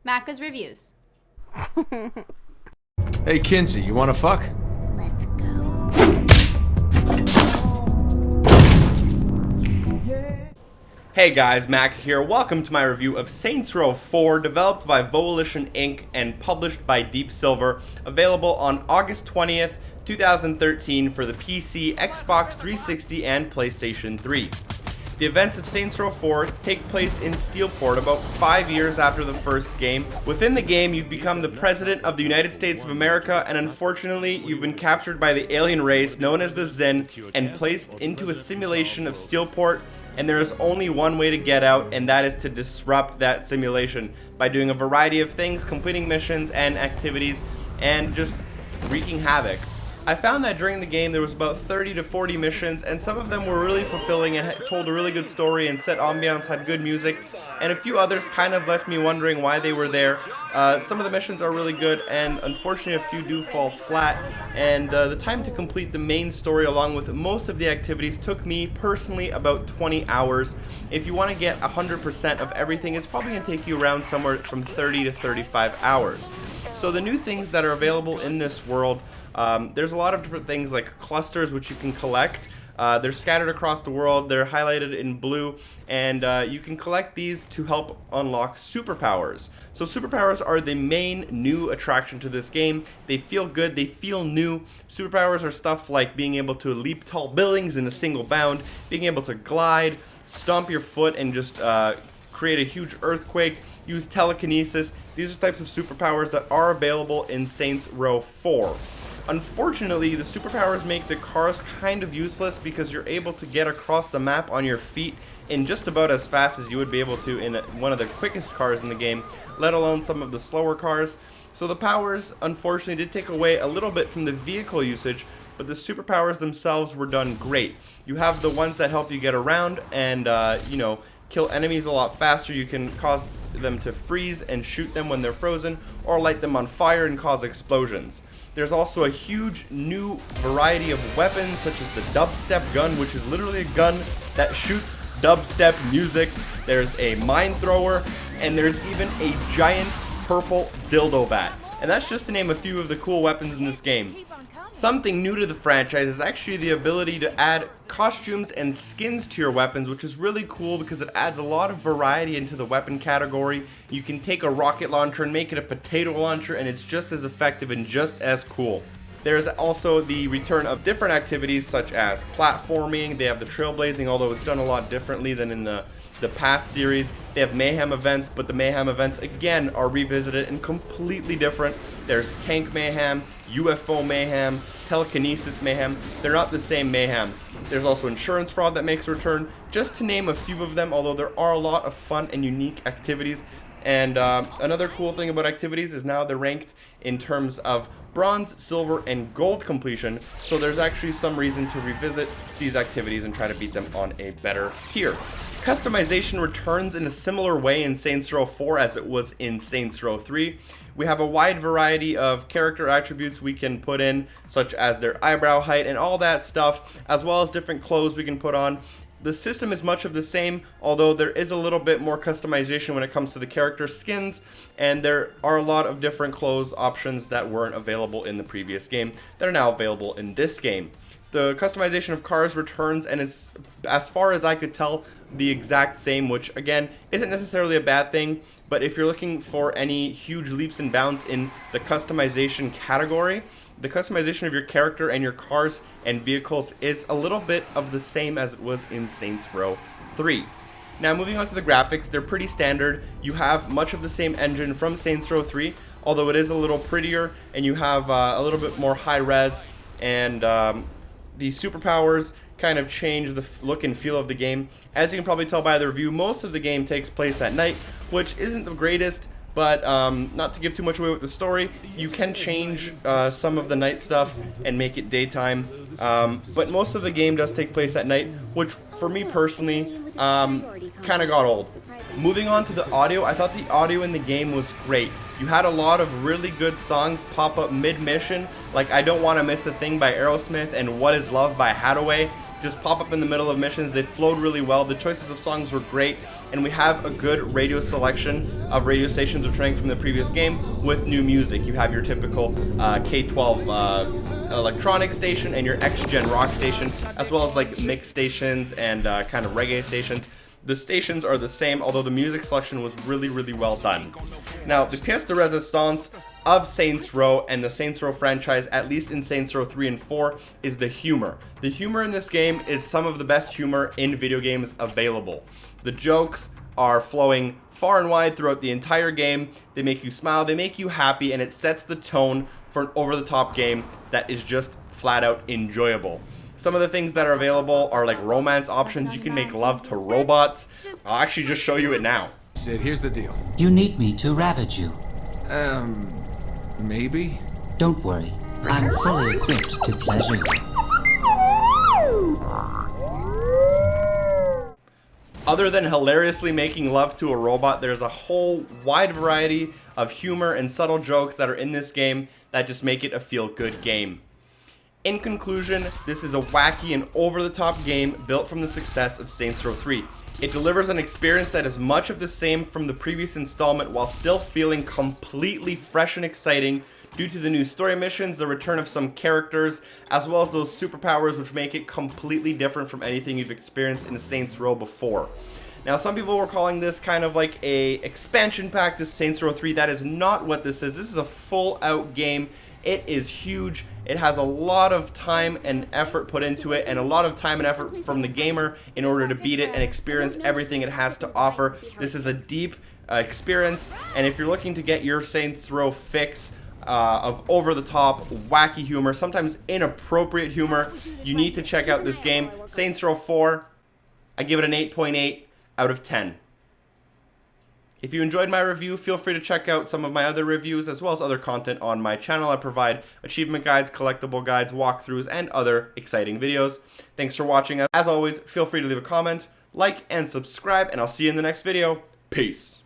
Macca's Reviews. Hey Kinsey, you wanna fuck? Let's go. Hey guys, Mac here. Welcome to my review of Saints Row 4, developed by Volition Inc. and published by Deep Silver, available on August 20th, 2013 for the PC, Xbox 360, and PlayStation 3. The events of Saints Row 4 take place in Steelport about 5 years after the first game. Within the game, you've become the President of the United States of America, and unfortunately, you've been captured by the alien race known as the Zen and placed into a simulation of Steelport, and there is only one way to get out, and that is to disrupt that simulation by doing a variety of things, completing missions and activities, and just wreaking havoc. I found that during the game there was about 30 to 40 missions, and some of them were really fulfilling and told a really good story and set ambiance, had good music, and a few others kind of left me wondering why they were there. Some of the missions are really good, and unfortunately a few do fall flat, and the time to complete the main story along with most of the activities took me personally about 20 hours. If you want to get 100% of everything, it's probably going to take you around somewhere from 30 to 35 hours. So the new things that are available in this world, there's a lot of different things like clusters which you can collect. They're scattered across the world, they're highlighted in blue, and you can collect these to help unlock superpowers. So superpowers are the main new attraction to this game. They feel good, they feel new. Superpowers are stuff like being able to leap tall buildings in a single bound, being able to glide, stomp your foot and just create a huge earthquake, use telekinesis. These are types of superpowers that are available in Saints Row 4. Unfortunately, the superpowers make the cars kind of useless because you're able to get across the map on your feet in just about as fast as you would be able to in one of the quickest cars in the game, let alone some of the slower cars. So the powers, unfortunately, did take away a little bit from the vehicle usage, but the superpowers themselves were done great. You have the ones that help you get around and, kill enemies a lot faster. You can cause them to freeze and shoot them when they're frozen, or light them on fire and cause explosions. There's also a huge new variety of weapons, such as the dubstep gun, which is literally a gun that shoots dubstep music. There's a mine thrower, and there's even a giant purple dildo bat. And that's just to name a few of the cool weapons in this game. Something new to the franchise is actually the ability to add costumes and skins to your weapons, which is really cool because it adds a lot of variety into the weapon category. You can take a rocket launcher and make it a potato launcher, and it's just as effective and just as cool. There's also the return of different activities such as platforming. They have the trailblazing, although it's done a lot differently than in the past series. They have mayhem events, but the mayhem events again are revisited and completely different. There's tank mayhem, UFO mayhem, telekinesis mayhem. They're not the same mayhems. There's also insurance fraud that makes a return, just to name a few of them, although there are a lot of fun and unique activities. And another cool thing about activities is now they're ranked in terms of bronze, silver, and gold completion, so there's actually some reason to revisit these activities and try to beat them on a better tier. Customization returns in a similar way in Saints Row 4 as it was in Saints Row 3. We have a wide variety of character attributes we can put in, such as their eyebrow height and all that stuff, as well as different clothes we can put on. The system is much of the same, although there is a little bit more customization when it comes to the character skins, and there are a lot of different clothes options that weren't available in the previous game that are now available in this game. The customization of cars returns, and it's, as far as I could tell, the exact same, which again isn't necessarily a bad thing, but if you're looking for any huge leaps and bounds in the customization category, the customization of your character and your cars and vehicles is a little bit of the same as it was in Saints Row 3. Now moving on to the graphics, they're pretty standard. You have much of the same engine from Saints Row 3, although it is a little prettier, and you have a little bit more high res, and the superpowers kind of change the look and feel of the game. As you can probably tell by the review, most of the game takes place at night, which isn't the greatest, but not to give too much away with the story, you can change some of the night stuff and make it daytime, but most of the game does take place at night, which for me personally kind of got old. Moving on to the audio, I thought the audio in the game was great. You had a lot of really good songs pop up mid-mission, like I Don't Want to Miss a Thing by Aerosmith and What Is Love by Hadaway. just pop up in the middle of missions. They flowed really well. The choices of songs were great, and we have a good radio selection of radio stations returning from the previous game with new music. You have your typical K12 electronic station and your X-Gen rock station, as well as like mix stations and kind of reggae stations. The stations are the same, although the music selection was really, really well done. Now, the pièce de résistance of Saints Row and the Saints Row franchise, at least in Saints Row 3 and 4, is the humor. The humor in this game is some of the best humor in video games available. The jokes are flowing far and wide throughout the entire game. They make you smile, they make you happy, and it sets the tone for an over-the-top game that is just flat out enjoyable. Some of the things that are available are like romance options. You can make love to robots. I'll actually just show you it now. Sid, here's the deal. You need me to ravage you. Maybe? Don't worry. I'm fully equipped to pleasure you. Other than hilariously making love to a robot, there's a whole wide variety of humor and subtle jokes that are in this game that just make it a feel-good game. In conclusion, this is a wacky and over-the-top game built from the success of Saints Row 3. It delivers an experience that is much of the same from the previous installment while still feeling completely fresh and exciting due to the new story missions, the return of some characters, as well as those superpowers which make it completely different from anything you've experienced in Saints Row before. Now, some people were calling this kind of like a expansion pack to Saints Row 3. That is not what this is. This is a full-out game. It is huge. It has a lot of time and effort put into it, and a lot of time and effort from the gamer in order to beat it and experience everything it has to offer. This is a deep experience, and if you're looking to get your Saints Row fix of over-the-top, wacky humor, sometimes inappropriate humor, you need to check out this game. Saints Row 4, I give it an 8.8 out of 10. If you enjoyed my review, feel free to check out some of my other reviews as well as other content on my channel. I provide achievement guides, collectible guides, walkthroughs, and other exciting videos. Thanks for watching. As always, feel free to leave a comment, like, and subscribe, and I'll see you in the next video. Peace.